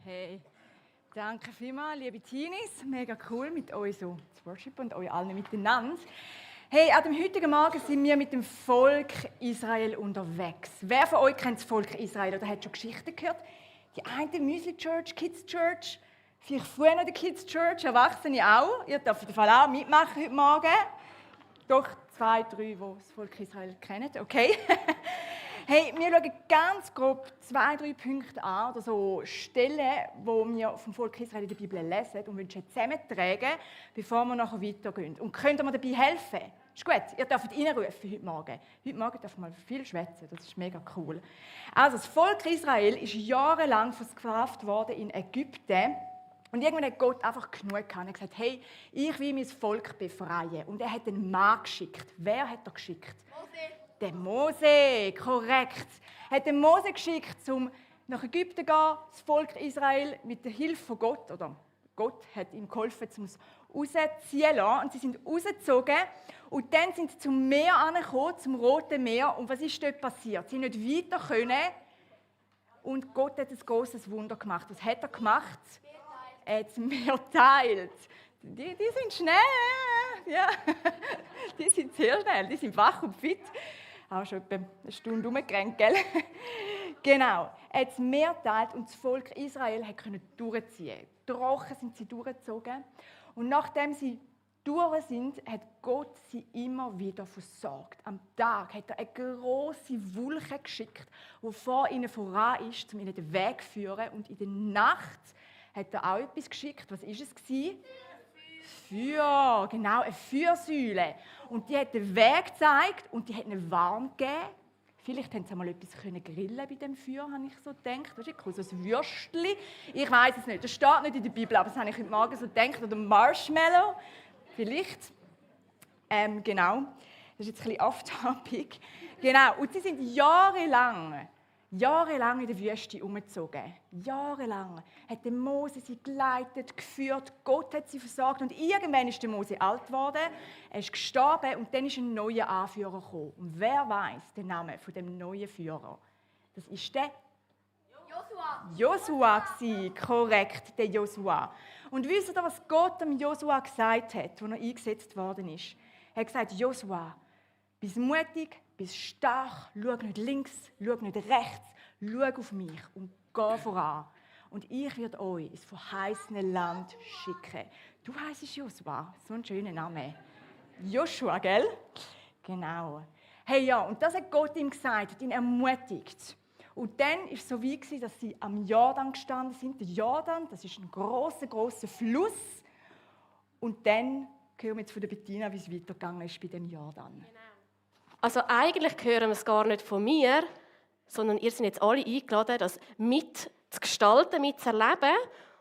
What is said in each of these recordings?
Hey, danke vielmals, liebe Teenies. Mega cool, mit euch so zu worshipen und euch allen miteinander. Hey, an dem heutigen Morgen sind wir mit dem Volk Israel unterwegs. Wer von euch kennt das Volk Israel oder hat schon Geschichten gehört? Die eine Müsli Church, Kids Church, vielleicht früher noch die Kids Church, Erwachsene auch. Ihr dürft auf jeden Fall auch mitmachen heute Morgen. Doch 2, 3, die das Volk Israel kennen, okay? Hey, wir schauen ganz grob 2, 3 Punkte an, oder so Stellen, die wir vom Volk Israel in der Bibel lesen und wünschen zusammentragen, bevor wir nachher weitergehen. Und könnt ihr mir dabei helfen? Ist gut, ihr dürft reinrufen heute Morgen. Heute Morgen dürft ihr mal viel schwätzen, das ist mega cool. Also, das Volk Israel ist jahrelang versklavt worden in Ägypten. Und irgendwann hat Gott einfach genug gehabt. Er hat gesagt, hey, ich will mein Volk befreien. Und er hat einen Mann geschickt. Wer hat er geschickt? Der Mose, korrekt. Er hat den Mose geschickt, um nach Ägypten zu gehen, das Volk Israel mit der Hilfe von Gott, oder Gott hat ihm geholfen, um es rauszuziehen lassen. Und sie sind rausgezogen und dann sind sie zum Meer angekommen, zum Roten Meer. Und was ist dort passiert? Sie konnten nicht weiter können und Gott hat ein grosses Wunder gemacht. Was hat er gemacht? Er hat das Meer geteilt. Die sind schnell, ja. Die sind sehr schnell, die sind wach und fit. Auch schon etwa eine Stunde rumgerannt, gell? Genau. Er hat das Meer geteilt und das Volk Israel konnte durchziehen. Trocken sind sie durchgezogen. Und nachdem sie durch sind, hat Gott sie immer wieder versorgt. Am Tag hat er eine grosse Wolke geschickt, die vor ihnen voran ist, um ihnen den Weg zu führen. Und in der Nacht hat er auch etwas geschickt. Was war es? Feuer, genau, eine Feuersäule. Und die hat den Weg gezeigt und die hat ihnen warm gegeben. Vielleicht haben sie mal etwas grillen bei dem Feuer, habe ich so gedacht. Weißt du, so ein Würstchen. Ich weiß es nicht, das steht nicht in der Bibel, aber das habe ich heute Morgen so gedacht. Oder Marshmallow, vielleicht. Genau, das ist jetzt ein bisschen off-topic. Genau, und sie sind jahrelang in der Wüste umgezogen. Jahrelang hat der Mose sie geleitet, geführt, Gott hat sie versorgt. Und irgendwann ist der Mose alt geworden, er ist gestorben und dann ist ein neuer Anführer gekommen. Und wer weiß den Namen von dem neuen Führer? Das ist der Josua war, korrekt, der Josua. Und wisst ihr, was Gott dem Josua gesagt hat, als er eingesetzt worden ist? Er hat gesagt, Josua, bist mutig, bist stark, schau nicht links, schau nicht rechts, schau auf mich und geh voran. Und ich werde euch ins verheißene Land schicken. Du heisst Josua, so ein schöner Name. Joshua, gell? Genau. Hey, ja, und das hat Gott ihm gesagt, hat ihn ermutigt. Und dann war es so wie, dass sie am Jordan gestanden sind. Der Jordan, das ist ein grosser Fluss. Und dann hören wir jetzt von der Bettina, wie es weitergegangen ist bei dem Jordan. Genau. Also eigentlich hören wir es gar nicht von mir, sondern ihr seid jetzt alle eingeladen, das mit zu gestalten, mit zu erleben.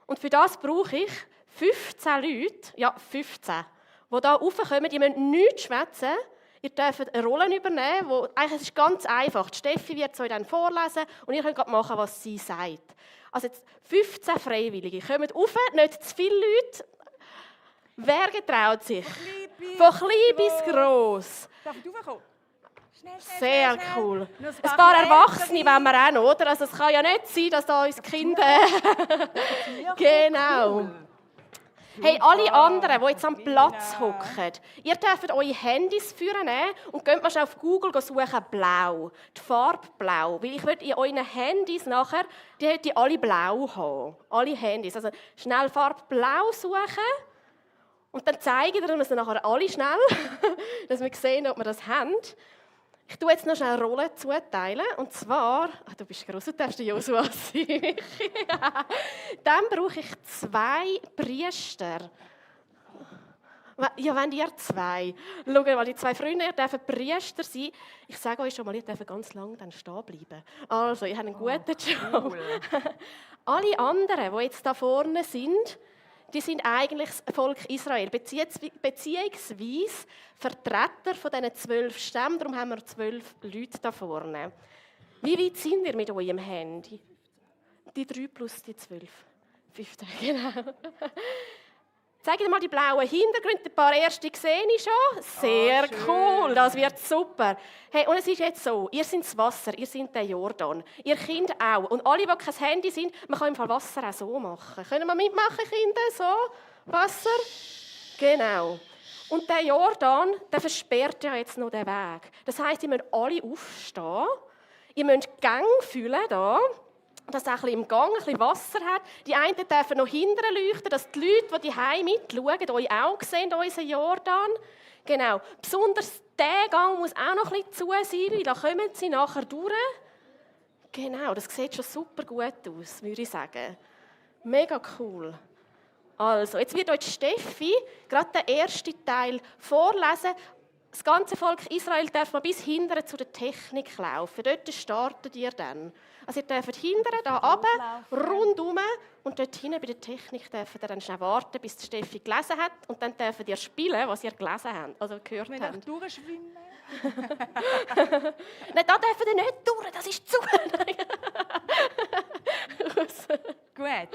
Und für das brauche ich 15 Leute, ja 15, die hier raufkommen, die müssen nichts schwätzen. Ihr dürft eine Rolle übernehmen, es ist ganz einfach. Die Steffi wird es euch dann vorlesen und ihr könnt machen, was sie sagt. Also jetzt 15 Freiwillige, kommt rauf, nicht zu viele Leute. Wer getraut sich? Von klein bis gross. Darf ich raufkommen? Sehr cool. Ein paar Erwachsene wollen wir auch noch, oder? Also es kann ja nicht sein, dass da uns Kinder... Genau. Hey, alle anderen, die jetzt am Platz hocken, ihr dürft eure Handys führen und geht mal schnell auf Google suchen, blau. Die Farbe blau. Weil ich würde in euren Handys nachher, die alle blau haben. Alle Handys. Also schnell Farbe blau suchen. Und dann zeigen wir es nachher alle schnell, dass wir sehen, ob wir das haben. Ich tue jetzt noch schnell Rollen zuteilen. Und zwar, du bist gross, du darfst Josua sein. Dann brauche ich 2 Priester. Ja, wenn ihr 2. Schaut mal, die 2 Freunde, ihr dürft Priester sein. Ich sage euch schon mal, ihr dürft ganz lange dann stehen bleiben. Also, ihr habt einen guten Job. Cool. Alle anderen, die jetzt da vorne sind, die sind eigentlich das Volk Israel, beziehungsweise Vertreter von diesen 12 Stämmen. Darum haben wir 12 Leute da vorne. Wie weit sind ihr mit eurem Handy? Die 3 plus die 12. 15, genau. Zeig dir mal die blauen Hintergründe. Ein paar erste sehe ich schon. Sehr cool, das wird super. Hey, und es ist jetzt so, ihr seid das Wasser, ihr seid der Jordan. Ihr Kinder auch. Und alle, die kein Handy sind, man kann im Fall Wasser auch so machen. Können wir mitmachen, Kinder? So, Wasser? Genau. Und der Jordan, der versperrt ja jetzt noch den Weg. Das heisst, ihr müsst alle aufstehen. Ihr müsst die Gänge füllen, da, dass es auch ein bisschen im Gang ein bisschen Wasser hat. Die einen dürfen noch hinten leuchten, dass die Leute, die hier mitschauen, euch auch sehen, unseren Jordan. Genau. Besonders dieser Gang muss auch noch ein bisschen zu sein, weil da kommen sie nachher durch. Genau, das sieht schon super gut aus, würde ich sagen. Mega cool. Also, jetzt wird euch Steffi gerade den ersten Teil vorlesen. Das ganze Volk Israel darf mal bis hinten zu der Technik laufen. Dort startet ihr dann. Also ihr dürft hinten, da runter, rundum und dort hinten bei der Technik dürft ihr dann schnell warten, bis die Steffi gelesen hat und dann dürft ihr spielen, was ihr gelesen habt, also gehört habt. Wenn wir durchschwimmen. Nein, da dürft ihr nicht durch, das ist zu. Gut.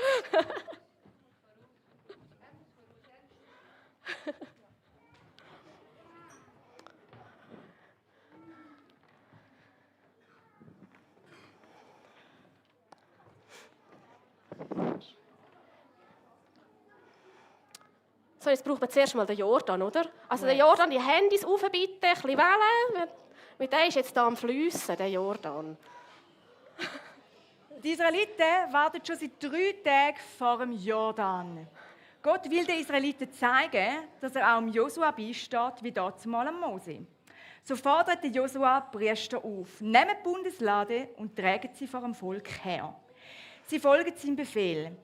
So, jetzt braucht man zuerst mal den Jordan, oder? Also den Jordan, die Handys rauf bitte, ein bisschen wählen. Mit dem ist jetzt hier am Fliessen, der Jordan. Die Israeliten warten schon seit 3 Tagen vor dem Jordan. Gott will den Israeliten zeigen, dass er auch dem Josua beisteht, wie dazumal am Mose. So fordert Josua die Priester auf, nehmt die Bundeslade und tragen sie vor dem Volk her. Sie folgen seinem Befehl.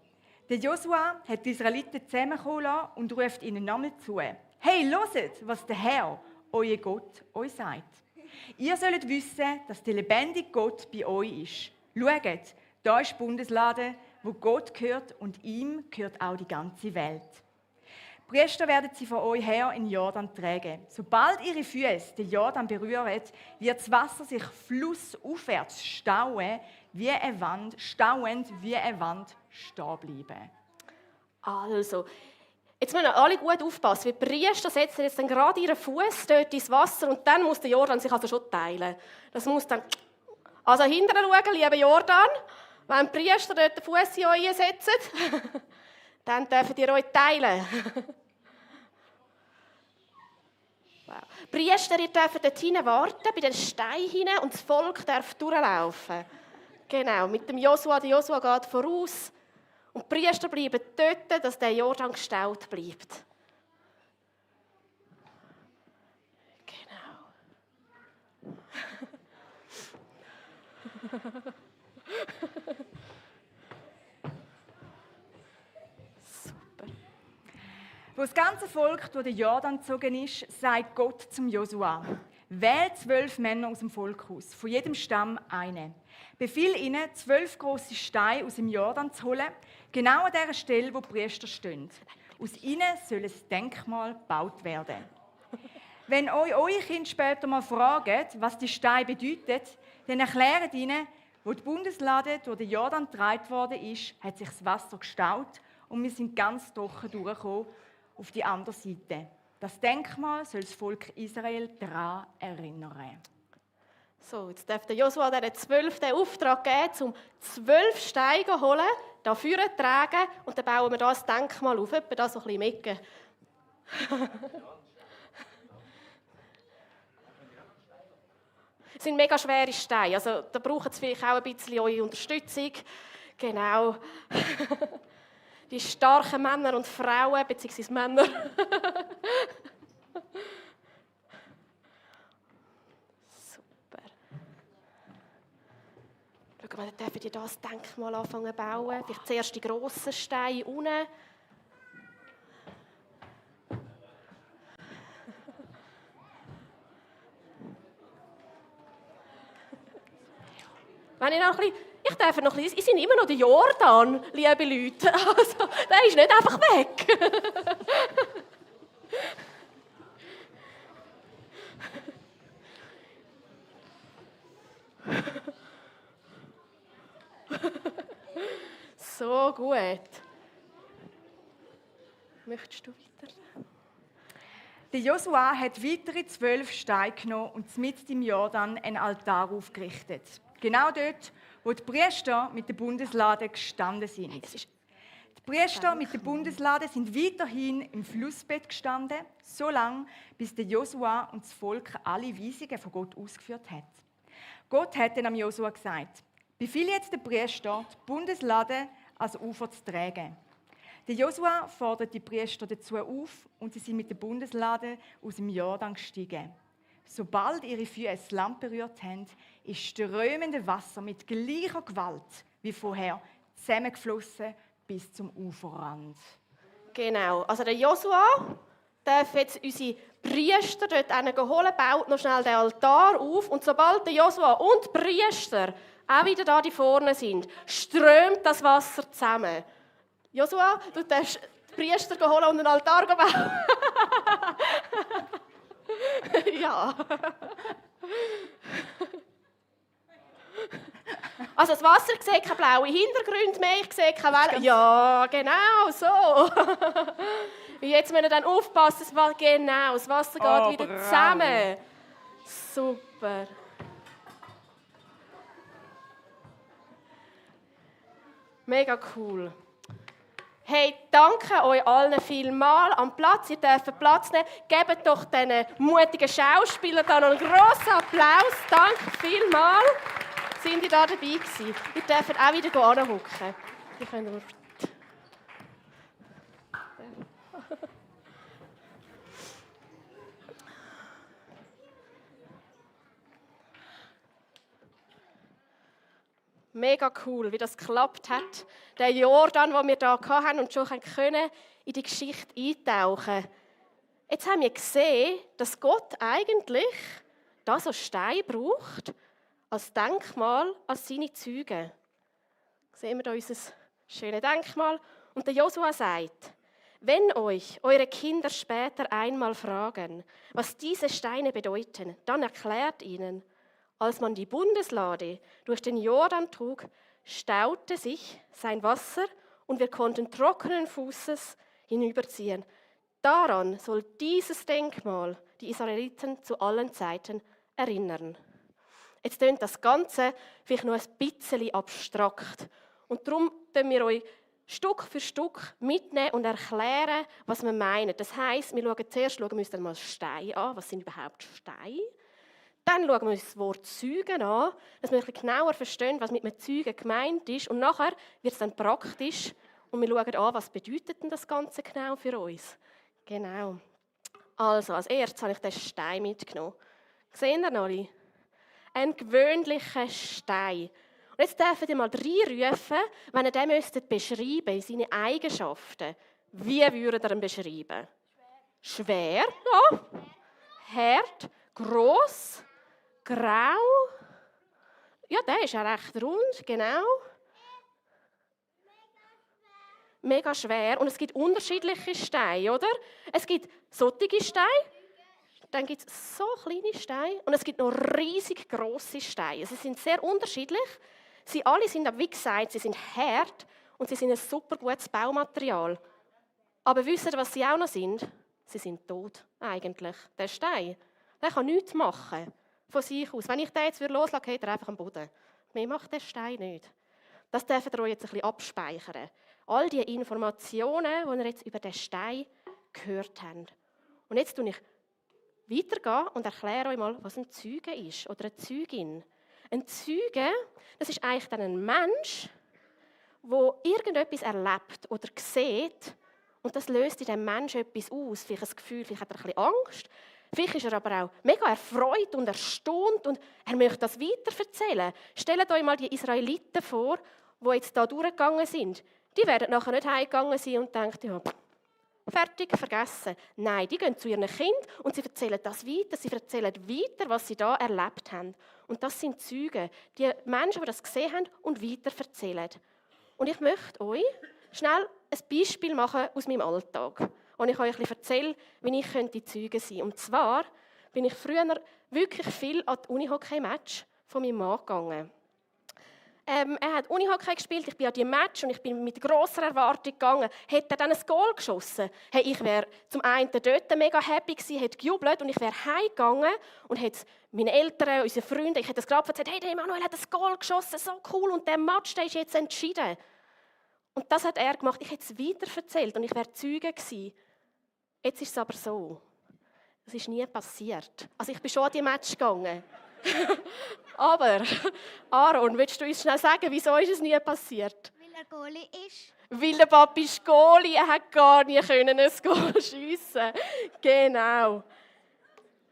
Der Josua hat die Israeliten zusammenkommen lassen und ruft ihnen nochmal zu. Hey, hört, was der Herr, euer Gott, euch sagt. Ihr sollt wissen, dass der lebendige Gott bei euch ist. Schaut, da ist die Bundeslade, wo Gott gehört und ihm gehört auch die ganze Welt. Die Priester werden sie von euch her in den Jordan tragen. Sobald ihre Füße den Jordan berühren, wird das Wasser sich flussaufwärts stauend wie eine Wand stehen bleiben. Also, jetzt müssen alle gut aufpassen. Die Priester setzen jetzt dann gerade ihren Fuß dort ins Wasser und dann muss der Jordan sich also schon teilen. Das muss dann... Also hinterher schauen, lieber Jordan, wenn die Priester dort den Fuß in euch einsetzen, dann dürft ihr euch teilen. Wow. Die Priester, ihr dürft dort hinten warten, bei den Steinen hinein, und das Volk darf durchlaufen. Genau, mit dem Josua. Der Josua geht voraus. Und die Priester bleiben dort, dass der Jordan gestaut bleibt. Genau. Super. Wo das ganze Volk durch den Jordan gezogen ist, sagt Gott zum Josua: Wähl 12 Männer aus dem Volk aus, von jedem Stamm einen. Befiehl ihnen, 12 große Steine aus dem Jordan zu holen, genau an der Stelle, wo die Priester stehen. Aus ihnen soll ein Denkmal gebaut werden. Wenn euch eure Kinder später mal fragen, was die Steine bedeuten, dann erklärt ihnen, wo die Bundeslade durch den Jordan getragen worden ist, hat sich das Wasser gestaut und wir sind ganz trocken durchgekommen auf die andere Seite. Das Denkmal soll das Volk Israel daran erinnern. So, jetzt darf der Josua den 12. den Auftrag geben, um 12 Steine zu holen, da vorne zu tragen, und dann bauen wir da ein Denkmal auf, etwa da so ein bisschen Mecke. Es sind mega schwere Steine, also da brauchen Sie vielleicht auch ein bisschen eure Unterstützung. Genau. Die starken Männer und Frauen, beziehungsweise Männer. Super. Schau mal, dann dürfen ihr das Denkmal anfangen zu bauen. Vielleicht zuerst die grossen Steine unten. Wenn ich noch ein bisschen, ich darf noch ein bisschen, ich bin immer noch der Jordan, liebe Leute. Also, der ist nicht einfach weg. So gut. Möchtest du weiter? Der Josua hat weitere 12 Steine genommen und mitten im Jordan einen Altar aufgerichtet. Genau dort, wo die Priester mit der Bundeslade gestanden sind. Die Priester mit der Bundeslade sind weiterhin im Flussbett gestanden, so lange, bis der Josua und das Volk alle Weisungen von Gott ausgeführt hat. Gott hat dann am Josua gesagt: Befiehl jetzt den Priester, die Bundeslade ans Ufer zu tragen. Der Josua fordert die Priester dazu auf und sie sind mit der Bundeslade aus dem Jordan gestiegen. Sobald ihre Füße das Land berührt haben, ist strömendes Wasser mit gleicher Gewalt wie vorher zusammengeflossen bis zum Uferrand. Genau, also der Josua darf jetzt unsere Priester dort holen, baut noch schnell den Altar auf und sobald der Josua und die Priester auch wieder da vorne sind, strömt das Wasser zusammen. Josua, du darfst die Priester holen und einen Altar bauen. Ja. Also das Wasser, ich sehe keine blauen Hintergründe mehr, ich sehe keine Wellen. Ja, genau, so. Und jetzt müssen wir dann aufpassen, das Wasser geht wieder zusammen. Super. Mega cool. Hey, danke euch allen vielmals am Platz. Ihr dürft Platz nehmen. Gebt doch diesen mutigen Schauspielern da noch einen grossen Applaus. Danke vielmals. Sind ihr da dabei gewesen? Ihr dürft auch wieder hinhocken. Ihr könnt Mega cool, wie das geklappt hat. Der Jordan, den wir hier hatten und schon können in die Geschichte eintauchen. Jetzt haben wir gesehen, dass Gott eigentlich da so Stein braucht als Denkmal, als seine Zeugen. Sehen wir hier unser schönes Denkmal. Und der Josua sagt: Wenn euch eure Kinder später einmal fragen, was diese Steine bedeuten, dann erklärt ihnen: Als man die Bundeslade durch den Jordan trug, staute sich sein Wasser und wir konnten trockenen Fußes hinüberziehen. Daran soll dieses Denkmal die Israeliten zu allen Zeiten erinnern. Jetzt klingt das Ganze vielleicht noch ein bisschen abstrakt. Und darum können wir euch Stück für Stück mitnehmen und erklären, was wir meinen. Das heisst, wir schauen uns dann mal Steine an. Was sind überhaupt Steine? Dann schauen wir uns das Wort Zeugen an, dass wir ein bisschen genauer verstehen, was mit einem Zeugen gemeint ist. Und nachher wird es dann praktisch und wir schauen an, was bedeutet denn das Ganze genau für uns. Genau. Also, als erstes habe ich den Stein mitgenommen. Sehen ihr alle? Ein gewöhnlicher Stein. Und jetzt dürft ihr mal reinrufen, wenn ihr den beschreiben müsstet, seine Eigenschaften. Wie würdet ihr ihn beschreiben? Schwer. Ja. Hart. Gross. Grau. Ja, der ist ja recht rund, genau. Mega schwer. Und es gibt unterschiedliche Steine, oder? Es gibt solche Steine, dann gibt es so kleine Steine und es gibt noch riesig grosse Steine. Sie sind sehr unterschiedlich. Sie alle sind, wie gesagt, sie sind hart und sie sind ein super gutes Baumaterial. Aber wisst ihr, was sie auch noch sind? Sie sind tot, eigentlich. Der Stein, der kann nichts machen von sich aus. Wenn ich den jetzt loslasse, geht er einfach am Boden. Mehr macht der Stein nicht. Das dürft ihr euch jetzt ein bisschen abspeichern. All die Informationen, die ihr jetzt über den Stein gehört habt. Und jetzt tue ich weitergehen und erkläre euch mal, was ein Zeuge ist oder eine Zeugin. Ein Zeuge, das ist eigentlich dann ein Mensch, der irgendetwas erlebt oder sieht und das löst in diesem Menschen etwas aus. Vielleicht ein Gefühl, vielleicht hat er ein bisschen Angst, vielleicht ist er aber auch mega erfreut und erstaunt und er möchte das weiterverzählen. Stellt euch mal die Israeliten vor, die jetzt hier durchgegangen sind. Die werden nachher nicht heimgegangen sein und denken, ja, fertig, vergessen. Nein, die gehen zu ihren Kindern und sie erzählen das weiter. Sie erzählen weiter, was sie da erlebt haben. Und das sind Zeugen, die Menschen, die das gesehen haben und weiter erzählen. Und ich möchte euch schnell ein Beispiel machen aus meinem Alltag. Und ich euch ein bisschen erzähle, wie ich Zeuge sein könnte. Und zwar bin ich früher wirklich viel an die Unihockey-Match von meinem Mann gegangen. er hat Unihockey gespielt, ich bin an die Match und ich bin mit grosser Erwartung gegangen. Hätte er dann ein Goal geschossen? Hey, ich wäre zum einen dort mega happy gewesen, hätte gejubelt und ich wäre heimgegangen und hätte meine Eltern, unsere Freunde, ich hätte das gerade erzählt, hey, der Emanuel hat ein Goal geschossen, so cool und der Match, der ist jetzt entschieden. Und das hat er gemacht. Ich hätte es weiter erzählt und ich wäre Zeuge gewesen. Jetzt ist es aber so. Das ist nie passiert. Also ich bin schon an die Match gegangen. Aber, Aaron, willst du uns schnell sagen, wieso ist es nie passiert? Weil er Goalie ist. Weil der Papi ist Goalie, er hat gar nie ein Goal schiessen. Genau.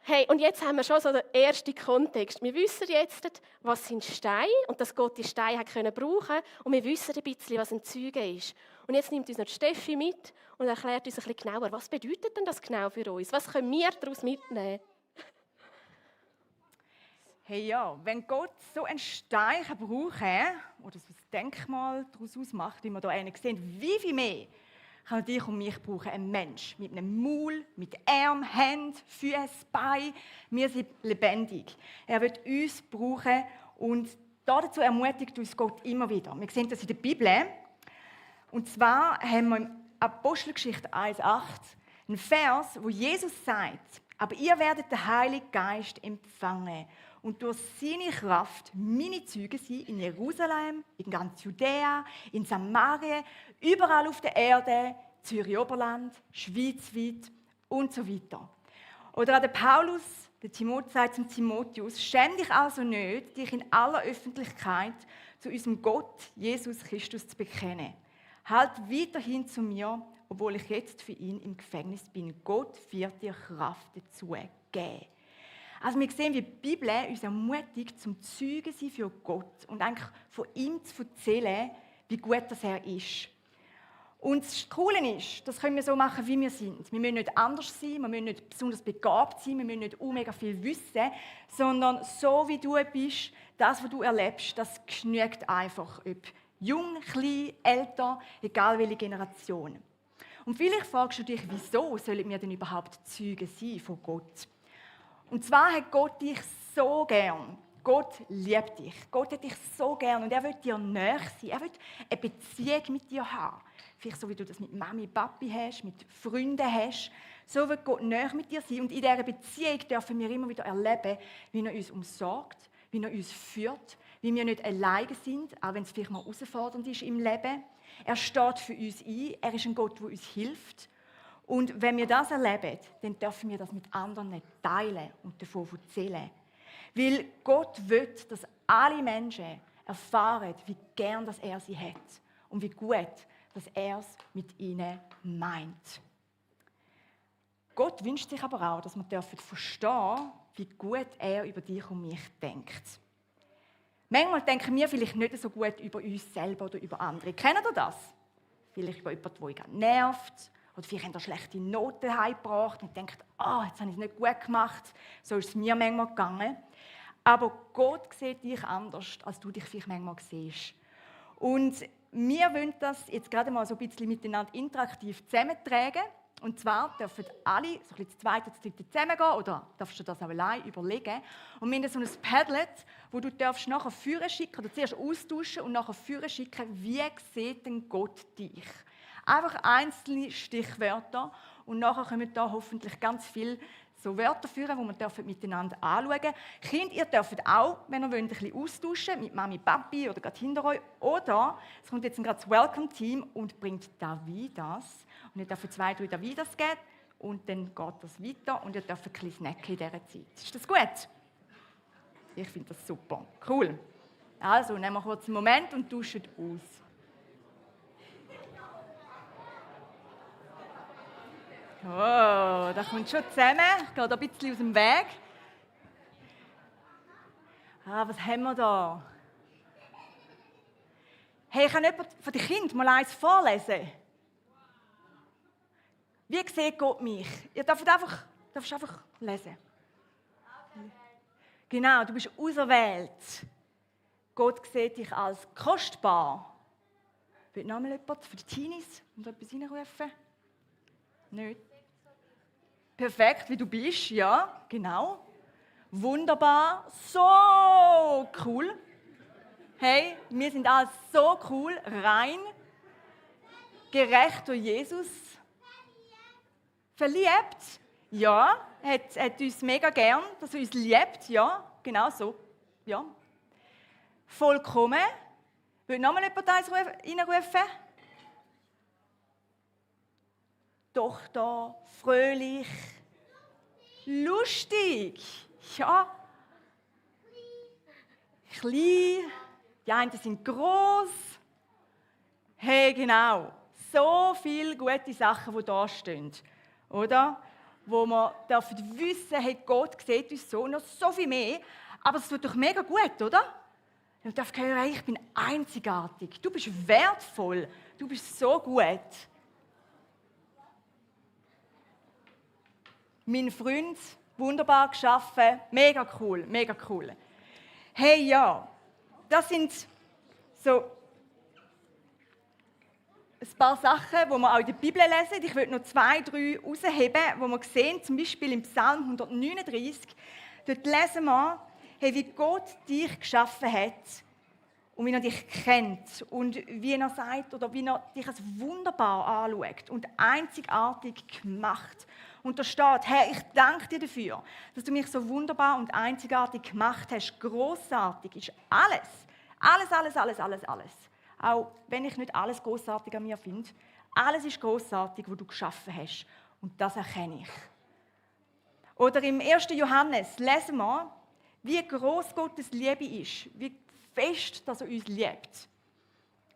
Hey, und jetzt haben wir schon so den ersten Kontext. Wir wissen jetzt, was sind Steine und dass Gott die Steine hat brauchen konnte. Und wir wissen ein bisschen, was ein Zeuge ist. Und jetzt nimmt uns noch Steffi mit und erklärt uns ein bisschen genauer, was bedeutet denn das genau für uns? Was können wir daraus mitnehmen? Hey ja, wenn Gott so einen Stein brauchen kann, oder so ein Denkmal daraus ausmacht, wie wir hier einen sehen, wie viel mehr kann dich und mich brauchen, ein Mensch mit einem Maul, mit Arm, Händen, Füßen, Beinen. Wir sind lebendig. Er wird uns brauchen und dazu ermutigt uns Gott immer wieder. Wir sehen das in der Bibel. Und zwar haben wir in Apostelgeschichte 1,8 einen Vers, wo Jesus sagt, aber ihr werdet den Heiligen Geist empfangen und durch seine Kraft meine Zeugen sein in Jerusalem, in ganz Judäa, in Samarien, überall auf der Erde, Zürich-Oberland, schweizweit und so weiter. Oder auch der Paulus, der Timotheus sagt zum Timotheus, schäm dich also nicht, dich in aller Öffentlichkeit zu unserem Gott, Jesus Christus, zu bekennen. Halt weiterhin zu mir, obwohl ich jetzt für ihn im Gefängnis bin. Gott wird dir Kraft dazu geben. Also wir sehen, wie die Bibel uns ermutigt, zum Zeugen sein für Gott und eigentlich von ihm zu erzählen, wie gut das er ist. Und das Coole ist, das können wir so machen, wie wir sind. Wir müssen nicht anders sein, wir müssen nicht besonders begabt sein, wir müssen nicht mega viel wissen, sondern so wie du bist, das, was du erlebst, das genügt einfach. Ob jung, klein, älter, egal welche Generation. Und vielleicht fragst du dich, wieso sollen wir denn überhaupt Zeugen sein von Gott? Und zwar hat Gott dich so gern. Gott liebt dich. Gott hat dich so gern und er will dir nahe sein. Er will eine Beziehung mit dir haben. Vielleicht so, wie du das mit Mami, Papi hast, mit Freunden hast. So will Gott nahe mit dir sein. Und in dieser Beziehung dürfen wir immer wieder erleben, wie er uns umsorgt, wie er uns führt, wie wir nicht alleine sind, auch wenn es vielleicht mal herausfordernd ist im Leben. Er steht für uns ein. Er ist ein Gott, der uns hilft. Und wenn wir das erleben, dann dürfen wir das mit anderen teilen und davon erzählen. Weil Gott will, dass alle Menschen erfahren, wie gern dass er sie hat und wie gut, dass er es mit ihnen meint. Gott wünscht sich aber auch, dass wir verstehen dürfen, wie gut er über dich und mich denkt. Manchmal denken wir vielleicht nicht so gut über uns selber oder über andere. Kennt ihr das? Vielleicht über jemanden, der euch nervt. Oder vielleicht habt ihr schlechte Noten heimgebracht und denkt, jetzt habe ich es nicht gut gemacht. So ist es mir manchmal gegangen. Aber Gott sieht dich anders, als du dich vielleicht manchmal siehst. Und wir wollen das jetzt gerade mal so ein bisschen miteinander interaktiv zusammentragen. Und zwar dürfen alle so ein bisschen zu zweit oder zu dritt zusammengehen oder darfst du das auch allein überlegen. Und wir haben so ein Padlet, wo du darfst nachher führen schicken oder zuerst austauschen und nachher führen schicken, wie sieht denn Gott dich? Einfach einzelne Stichwörter und nachher kommen da hoffentlich ganz viele so Wörter führen, die wir miteinander anschauen dürfen. Kinder, ihr dürft auch, wenn ihr wollt, ein bisschen austauschen mit Mami, Papi oder gerade hinter euch. Oder es kommt jetzt gerade das Welcome-Team und bringt Davidas. Und ihr dürft 2, 3 Davidas geben und dann geht das weiter und ihr dürft ein bisschen snacken in dieser Zeit. Ist das gut? Ich finde das super. Cool. Also, nehmen wir kurz einen Moment und tauschen aus. Oh, das kommt schon zusammen. Ich gehe da ein bisschen aus dem Weg. Was haben wir da? Hey, kann jemand von den Kindern mal eins vorlesen? Wie sieht Gott mich? Ihr dürft einfach lesen. Genau, du bist auserwählt. Gott sieht dich als kostbar. Will noch mal jemand von den Teenies und etwas reinrufen? Nicht? Perfekt, wie du bist, ja, genau. Wunderbar, so cool. Hey, wir sind alle so cool, rein, gerecht durch Jesus. Verliebt? Ja. Hat uns mega gern, dass er uns liebt? Ja, genau so. Ja. Vollkommen? Will nochmal jemand eins reinrufen? Tochter, fröhlich, lustig. Ja. Klein. Die einen sind gross. Hey, genau. So viele gute Sachen, die da stehen. Oder? Wo man wissen darf, hey, Gott sieht uns so, noch so viel mehr. Aber es tut doch mega gut, oder? Man darf hören, hey, ich bin einzigartig. Du bist wertvoll. Du bist so gut. Mein Freund, wunderbar geschaffen. Mega cool, mega cool. Hey, ja. Das sind so ein paar Sachen, die wir auch in der Bibel lesen. Ich will noch 2, 3 herausheben, die wir sehen, zum Beispiel im Psalm 139. Dort lesen wir, hey, wie Gott dich geschaffen hat und wie er dich kennt und wie er sagt oder wie er dich als wunderbar anschaut und einzigartig gemacht. Und da steht, Herr, ich danke dir dafür, dass du mich so wunderbar und einzigartig gemacht hast. Grossartig ist alles. Alles. Auch wenn ich nicht alles grossartig an mir finde. Alles ist grossartig, was du geschaffen hast. Und das erkenne ich. Oder im 1. Johannes lesen wir, wie gross Gottes Liebe ist. Wie fest, dass er uns liebt.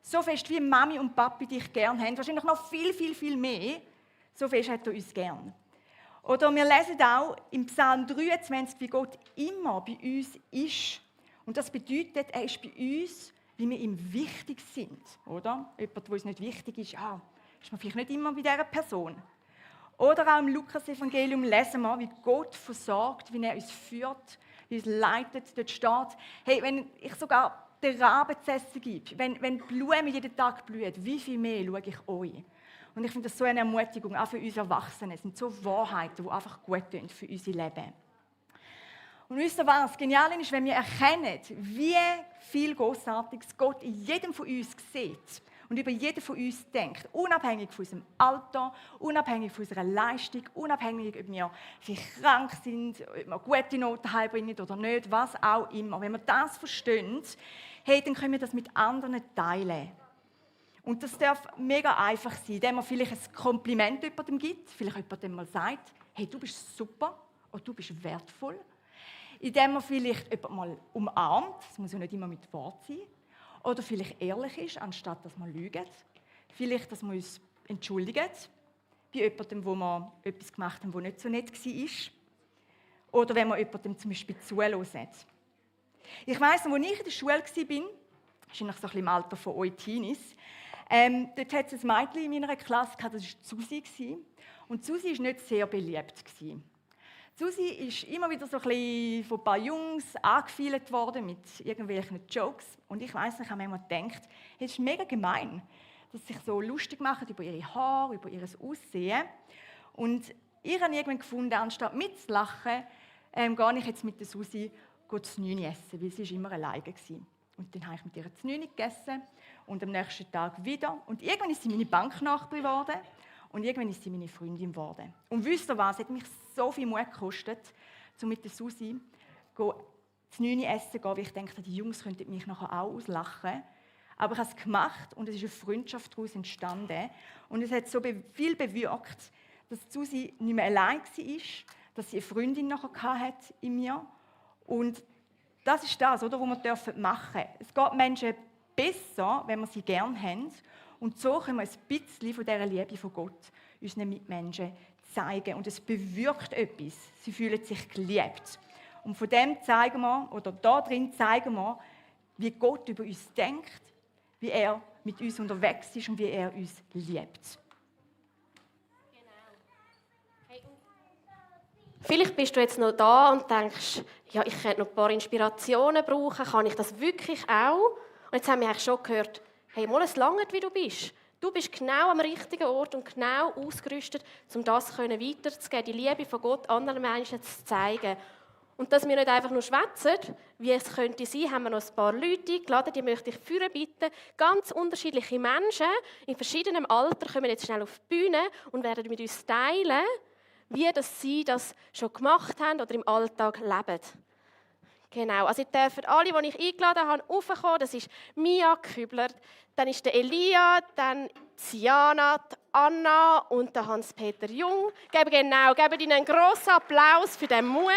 So fest, wie Mami und Papi dich gern haben. Wahrscheinlich noch viel mehr. So fest hat er uns gern. Oder wir lesen auch im Psalm 23, wie Gott immer bei uns ist. Und das bedeutet, er ist bei uns, wie wir ihm wichtig sind. Oder? Jemand, der uns nicht wichtig ist, ja, ist man vielleicht nicht immer bei dieser Person. Oder auch im Lukas-Evangelium lesen wir, wie Gott versorgt, wie er uns führt, wie uns leitet. Dort steht, hey, wenn ich sogar den Raben zu essen gebe, wenn die Blumen jeden Tag blühen, wie viel mehr schaue ich euch? Und ich finde das so eine Ermutigung, auch für uns Erwachsene. Es sind so Wahrheiten, die einfach gut tun für unser Leben. Und wisst ihr was? Genial ist, wenn wir erkennen, wie viel Grossartiges Gott in jedem von uns sieht und über jeden von uns denkt, unabhängig von unserem Alter, unabhängig von unserer Leistung, unabhängig, ob wir vielleicht krank sind, ob wir gute Noten heimbringen oder nicht, was auch immer. Wenn wir das verstehen, hey, dann können wir das mit anderen teilen. Und das darf mega einfach sein, indem man vielleicht ein Kompliment jemandem gibt, vielleicht jemandem mal sagt, hey, du bist super oder du bist wertvoll. Indem man vielleicht jemanden mal umarmt, das muss ja nicht immer mit Wort sein, oder vielleicht ehrlich ist, anstatt dass man lügt. Vielleicht, dass wir uns entschuldigen bei jemandem, wo wir etwas gemacht haben, das nicht so nett war. Oder wenn wir jemandem zum Beispiel zuhören. Ich weiss noch, als ich in der Schule war, wahrscheinlich so ein bisschen im Alter von euch Teenies, dort hatte es ein Mädchen in meiner Klasse, das war Susi. Und Susi war nicht sehr beliebt. Susi ist immer wieder so ein bisschen von ein paar Jungs angefeilt worden mit irgendwelchen Jokes. Und ich weiss, ich habe mir immer gedacht, es ist mega gemein, dass sie sich so lustig machen über ihre Haare, über ihr Aussehen. Und ich habe irgendwann gefunden, anstatt mitzulachen, gehe ich jetzt mit der Susi das Znüni essen, weil sie immer alleine war. Und dann habe ich mit ihr das Znüni gegessen und am nächsten Tag wieder. Und irgendwann ist sie meine Banknachbarin geworden. Und irgendwann ist sie meine Freundin geworden. Und wisst ihr was? Es hat mich so viel Mut gekostet, um mit der Susi das 9 essen zu gehen, weil ich dachte, die Jungs könnten mich nachher auch auslachen. Aber ich habe es gemacht und es ist eine Freundschaft daraus entstanden. Und es hat so viel bewirkt, dass Susi nicht mehr allein war, dass sie eine Freundin nachher hatte in mir. Und das ist das, oder, was wir machen dürfen. Es geht Menschen besser, wenn wir sie gerne haben. Und so können wir ein bisschen von dieser Liebe von Gott unseren Mitmenschen zeigen. Und es bewirkt etwas. Sie fühlen sich geliebt. Und von dem zeigen wir, oder da drin zeigen wir, wie Gott über uns denkt, wie er mit uns unterwegs ist und wie er uns liebt. Vielleicht bist du jetzt noch da und denkst, ja, ich könnte noch ein paar Inspirationen brauchen. Kann ich das wirklich auch? Und jetzt haben wir eigentlich schon gehört, hey, mal, es langt, wie du bist. Du bist genau am richtigen Ort und genau ausgerüstet, um das weiterzugeben, die Liebe von Gott anderen Menschen zu zeigen. Und dass wir nicht einfach nur schwätzen, wie es könnte sein, haben wir noch ein paar Leute eingeladen, die möchte ich führen bitten. Ganz unterschiedliche Menschen in verschiedenem Alter kommen jetzt schnell auf die Bühne und werden mit uns teilen, wie das sie das schon gemacht haben oder im Alltag leben. Genau, also ihr dürft alle, die ich eingeladen habe, raufkommen. Das ist Mia Kübler, dann ist der Elia, dann Siana, die Anna und der Hans-Peter Jung. Gebt ihnen einen grossen Applaus für den Mut.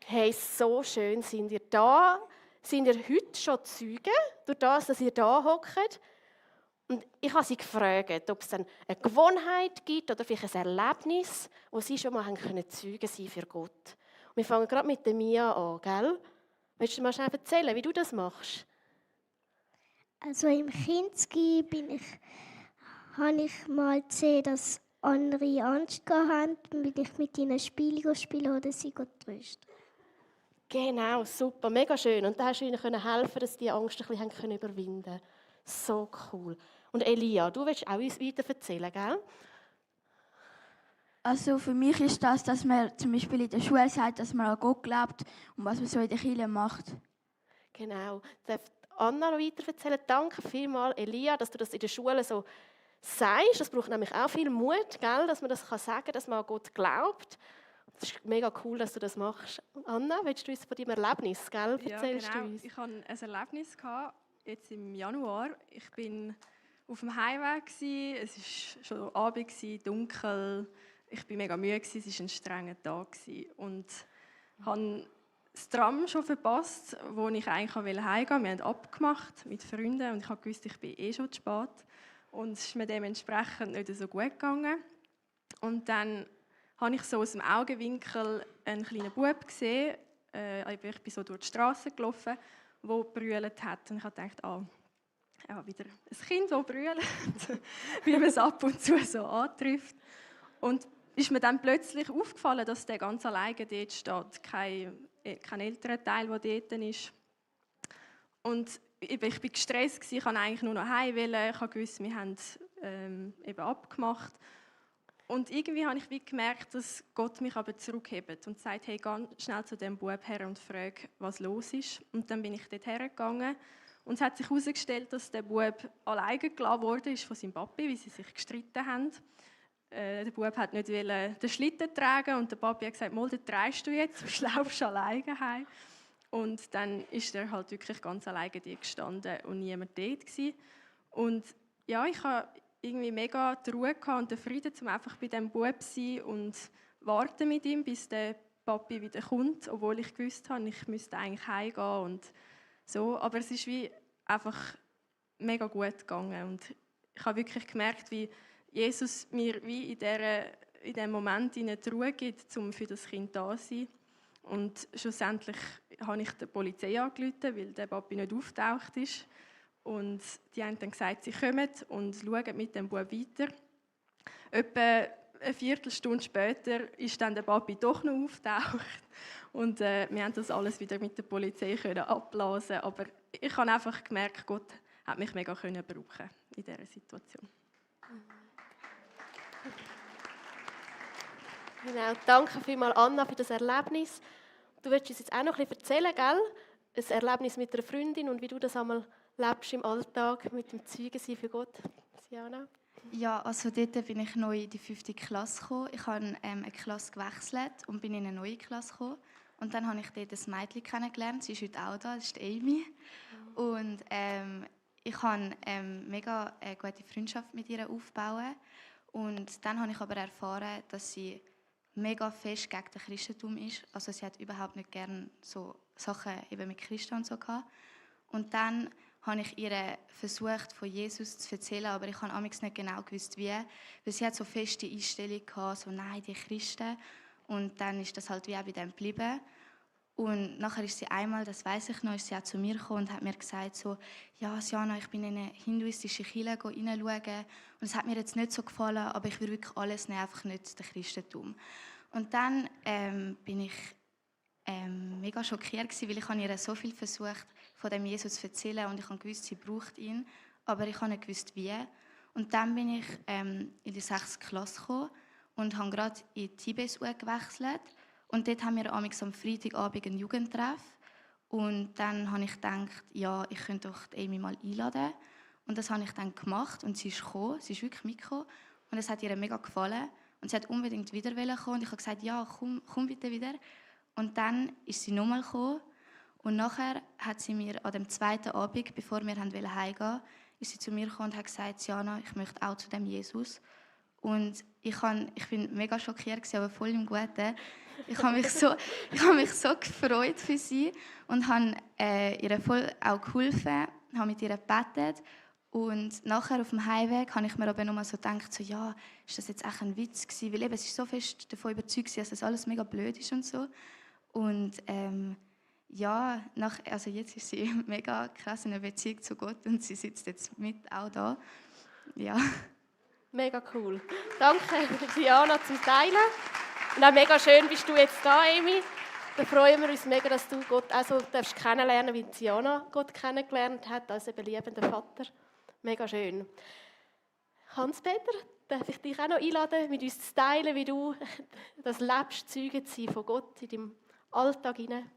Hey, so schön sind ihr da. Sind ihr heute schon Zeugen, durch das, dass ihr da hockt? Und ich habe sie gefragt, ob es dann eine Gewohnheit gibt oder vielleicht ein Erlebnis, wo sie schon mal Zeugen sein für Gott. Und wir fangen gerade mit der Mia an, gell? Willst du mal schnell erzählen, wie du das machst? Also im Kinski habe ich mal gesehen, dass andere Angst hatten, bin ich mit ihnen Spiele spielen oder sie trösten. Genau, super, mega schön. Und da hast du ihnen helfen, dass sie die Angst ein bisschen überwinden können. So cool. Und Elia, du willst auch uns weiter erzählen, gell? Also für mich ist das, dass man zum Beispiel in der Schule sagt, dass man an Gott glaubt und was man so in der Kirche macht. Genau. Darf Anna noch weiter erzählen? Danke vielmals, Elia, dass du das in der Schule so sagst. Das braucht nämlich auch viel Mut, gell? Dass man das sagen kann, dass man an Gott glaubt. Das ist mega cool, dass du das machst. Anna, willst du uns von deinem Erlebnis, gell? Erzählst ja, genau. du uns? Ich hatte ein Erlebnis jetzt im Januar. Ich bin auf dem Highway, es war schon Abend, dunkel. Ich war mega müde, es war ein strenger Tag. Und habe das Tram schon verpasst, wo ich eigentlich heimgehen wollte. Wir haben abgemacht mit Freunden und ich wusste, ich bin schon zu spät. Und es ist mir dementsprechend nicht so gut gegangen. Und dann habe ich so aus dem Augenwinkel einen kleinen Bub gesehen. Ich bin so durch die Straße gelaufen, der gebrüllt hat. Und ich dachte, wieder ein Kind, das brüllt, wie man es ab und zu so antrifft. Und ist mir dann plötzlich aufgefallen, dass der ganz alleine dort steht. Kein älterer Teil, der dort ist. Und ich war gestresst, ich wollte eigentlich nur noch heim. Ich wusste, wir haben eben abgemacht. Und irgendwie habe ich gemerkt, dass Gott mich aber zurückhebt und sagt, hey, geh schnell zu dem Bub her und frage, was los ist. Und dann bin ich dort hergegangen. Und es hat sich herausgestellt, dass der Bub alleine gelassen wurde von seinem Papi, weil sie sich gestritten haben. Der Bub wollte nicht den Schlitten tragen und der Papi hat gesagt, den trägst du jetzt, du laufst alleine heim. Und dann ist er halt wirklich ganz alleine dort gestanden und niemand dort gewesen. Und ja, ich habe irgendwie mega die Ruhe und den Frieden, um einfach bei diesem Bub zu sein und warten mit ihm, bis der Papi wieder kommt, obwohl ich gewusst habe, ich müsste eigentlich heimgehen und so. Aber es ist wie einfach mega gut gegangen und ich habe wirklich gemerkt, wie Jesus mir wie in diesem Moment die Ruhe gibt, um für das Kind da zu sein. Und schlussendlich habe ich die Polizei angerufen, weil der Papi nicht auftaucht ist. Und die haben dann gesagt, sie kommen und schauen mit dem Bub weiter. Etwa eine Viertelstunde später ist dann der Papi doch noch auftaucht. Und wir haben das alles wieder mit der Polizei abblasen. Aber ich habe einfach gemerkt, Gott hat mich mega brauchen in dieser Situation. Genau, danke vielmals, Anna, für das Erlebnis. Du willst uns jetzt auch noch ein bisschen erzählen, gell? Ein Erlebnis mit einer Freundin und wie du das einmal lebst im Alltag mit dem Zeugensein für Gott. Siana? Ja, also dort bin ich neu in die 5. Klasse gekommen. Ich habe eine Klasse gewechselt und bin in eine neue Klasse gekommen. Und dann habe ich dort ein Mädchen kennengelernt. Sie ist heute auch da, das ist Amy. Und ich habe mega eine gute Freundschaft mit ihr aufgebaut. Und dann habe ich aber erfahren, dass sie mega fest gegen das Christentum ist. Also sie hat überhaupt nicht gerne so Sachen eben mit Christen und so gehabt. Und dann habe ich ihr versucht, von Jesus zu erzählen, aber ich habe amigs nicht genau gewusst, wie. Weil sie hat so feste Einstellung gehabt, so nein, die Christen. Und dann ist das halt wie auch bei dem geblieben. Und nachher ist sie einmal, das weiss ich noch, ist sie auch zu mir gekommen und hat mir gesagt so, ja, Siana, ich bin in eine hinduistische Kirche reinschauen und es hat mir jetzt nicht so gefallen, aber ich will wirklich alles nehmen, einfach nicht das Christentum. Und dann bin ich mega schockiert gewesen, weil ich habe ihr so viel versucht, von dem Jesus zu erzählen und ich habe gewusst, sie braucht ihn, aber ich habe nicht gewusst, wie. Und dann bin ich in die 6. Klasse gekommen und habe gerade in die TBSU gewechselt. Und dort haben wir am Freitagabend einen Jugendtreff. Und dann habe ich gedacht, ja, ich könnte doch Amy mal einladen. Und das habe ich dann gemacht und sie ist gekommen, sie ist wirklich mitgekommen. Und es hat ihr mega gefallen. Und sie hat unbedingt wieder kommen. Und ich habe gesagt, ja, komm bitte wieder. Und dann ist sie nochmal gekommen. Und nachher hat sie mir an dem 2. Abend, bevor wir heimgehen wollten, ist sie zu mir gekommen und hat gesagt, Jana, ich möchte auch zu dem Jesus. Und ich bin mega schockiert, aber voll im Guten. Ich habe mich so gefreut für sie und habe ihr voll auch geholfen, habe mit ihr gebetet. Und nachher auf dem Heimweg habe ich mir aber nochmal so gedacht, so, ja, ist das jetzt echt ein Witz gewesen? Weil eben, es ist so fest davon überzeugt, dass das alles mega blöd ist und so. Und ja, jetzt ist sie mega krass in einer Beziehung zu Gott und sie sitzt jetzt mit auch da. Ja. Mega cool. Danke, Diana, zum Teilen. Und auch mega schön bist du jetzt da, Amy. Da freuen wir uns mega, dass du Gott auch so darfst kennenlernen, wie Diana Gott kennengelernt hat, als eben liebender Vater. Mega schön. Hans-Peter, darf ich dich auch noch einladen, mit uns zu teilen, wie du das lebst, Zeuge zu sein von Gott in deinem Alltag hinein?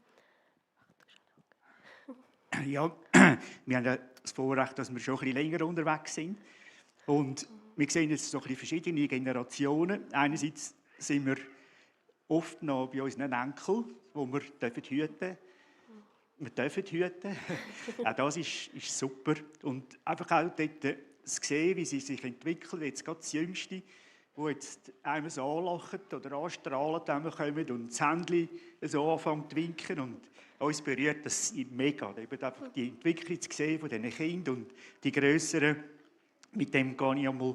Ja, wir haben ja das Vorrecht, dass wir schon ein bisschen länger unterwegs sind. Und wir sehen jetzt so ein bisschen verschiedene Generationen. Einerseits sind wir oft noch bei unseren Enkeln, wo wir hüten dürfen. Wir dürfen hüten. Auch das ist super. Und einfach auch dort zu sehen, wie sie sich entwickeln. Jetzt gerade das Jüngste, wo jetzt einmal so anlachen oder anstrahlen, wenn wir kommen und das Händchen so anfangen zu winken. Und uns berührt das mega. Eben einfach die Entwicklung zu sehen von diesen Kindern und die Grösseren. Mit dem gehe ich einmal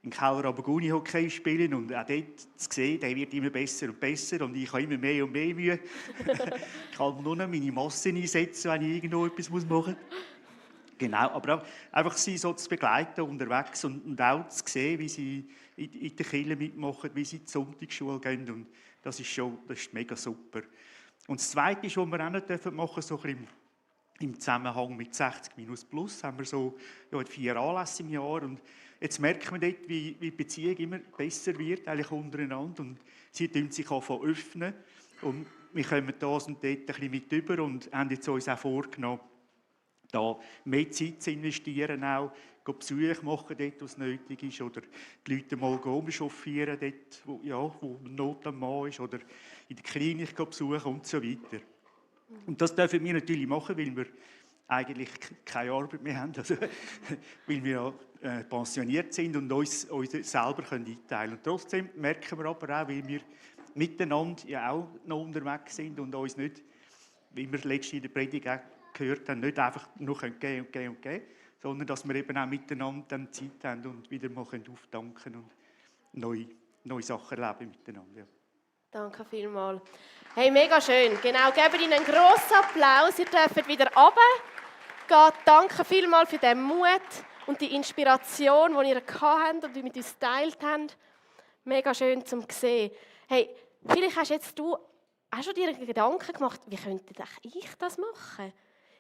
in den Keller aber Guni-Hockey spielen und auch dort zu sehen, der wird immer besser und besser und ich habe immer mehr und mehr Mühe. Ich kann nur noch meine Masse einsetzen, wenn ich irgendwo etwas machen muss. Genau, aber auch einfach sie so zu begleiten unterwegs und auch zu sehen, wie sie in der Kirche mitmachen, wie sie in die Sonntagsschule gehen und das ist mega super. Und das Zweite ist, was wir auch noch machen dürfen, so ein bisschen im Zusammenhang mit 60-Plus haben wir so 4 Anlässe im Jahr und jetzt merkt man dort, wie die Beziehung immer besser wird, eigentlich untereinander und sie sich öffnen und wir kommen das und dort ein bisschen mit über und haben jetzt uns auch vorgenommen, da mehr Zeit zu investieren, auch Besuche machen, dort, wo es nötig ist, oder die Leute mal umchauffieren, dort, wo Not am Mann ist, oder in der Klinik besuchen und so weiter. Und das dürfen wir natürlich machen, weil wir eigentlich keine Arbeit mehr haben, also, weil wir pensioniert sind und uns selber einteilen können. Und trotzdem merken wir aber auch, weil wir miteinander ja auch noch unterwegs sind und uns nicht, wie wir letztens in der Predigt auch gehört haben, nicht einfach nur gehen und gehen und gehen, sondern dass wir eben auch miteinander dann Zeit haben und wieder mal auftanken und neue Sachen erleben miteinander. Ja. Danke vielmals. Hey, mega schön. Genau, gebt Ihnen einen grossen Applaus. Ihr dürft wieder runtergehen. Danke vielmals für den Mut und die Inspiration, die ihr hattet und die mit uns geteilt habt. Mega schön zum sehen. Hey, vielleicht hast jetzt du auch schon dir Gedanken gemacht, wie könnte ich das machen?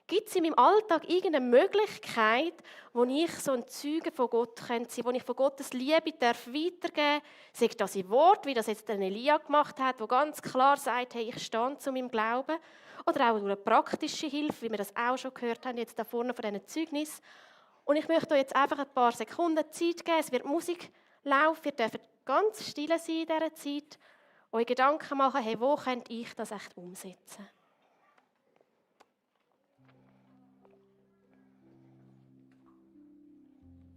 Gibt es in meinem Alltag irgendeine Möglichkeit, wo ich so ein Zeuge von Gott sein kann, wo ich von Gottes Liebe weitergeben darf? Sagt das in Wort, wie das jetzt Elia gemacht hat, wo ganz klar sagt, hey, ich stehe zu meinem Glauben. Oder auch durch eine praktische Hilfe, wie wir das auch schon gehört haben, jetzt da vorne von diesen Zeugnissen. Und ich möchte euch jetzt einfach ein paar Sekunden Zeit geben. Es wird Musik laufen, ihr dürft ganz still sein in dieser Zeit. Euch Gedanken machen, hey, wo könnte ich das echt umsetzen?